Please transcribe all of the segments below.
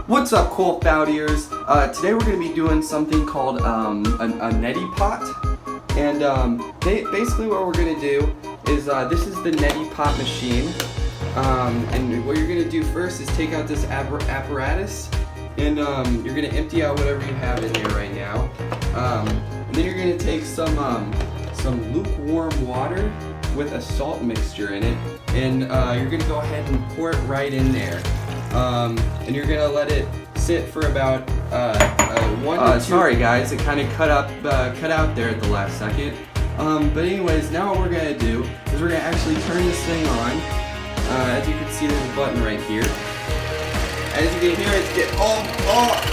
What's up, cool Fouttiers? Today we're going to be doing something called a Neti pot. And basically what we're going to do is, this is the Neti pot machine. And what you're going to do first is take out this apparatus. And you're going to empty out whatever you have in there right now. And then you're going to take some lukewarm water with a salt mixture in it. And you're going to go ahead and pour it right in there. And you're gonna let it sit for about 1 to 2. Sorry guys, it kind of cut out there at the last second. But anyways, now what we're gonna do is we're gonna actually turn this thing on. As you can see, there's a button right here. As you can hear, it's get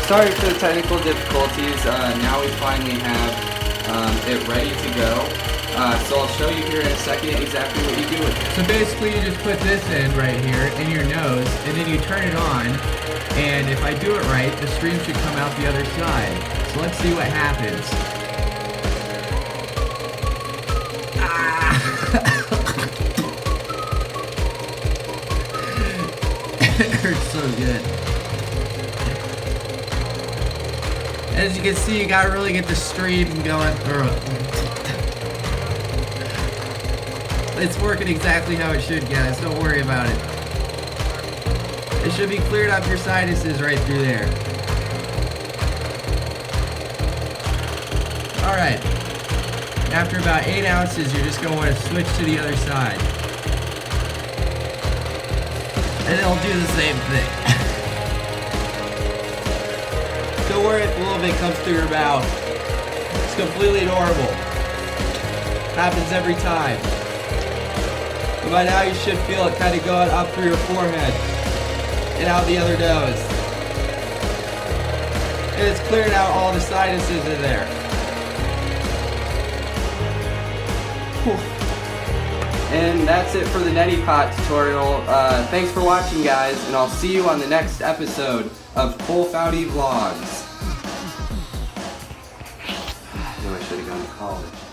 sorry for the technical difficulties. Now we finally have it ready to go. So I'll show you here in a second exactly what you do with it. So basically you just put this in right here in your nose, and then you turn it on, and if I do it right, the stream should come out the other side. So let's see what happens. It hurts so good. As you can see, you gotta really get the stream going through it. It's working exactly how it should, guys. Don't worry about it. It should be cleared up your sinuses right through there. Alright. After about 8 ounces, you're just going to want to switch to the other side. And it'll do the same thing. Don't worry if a little bit comes through your mouth. It's completely normal. Happens every time. By now you should feel it kind of going up through your forehead and out the other nose. And it's clearing out all the sinuses in there. And that's it for the Neti pot tutorial. Thanks for watching, guys, and I'll see you on the next episode of Cool Foutty Vlogs. I know I should have gone to college.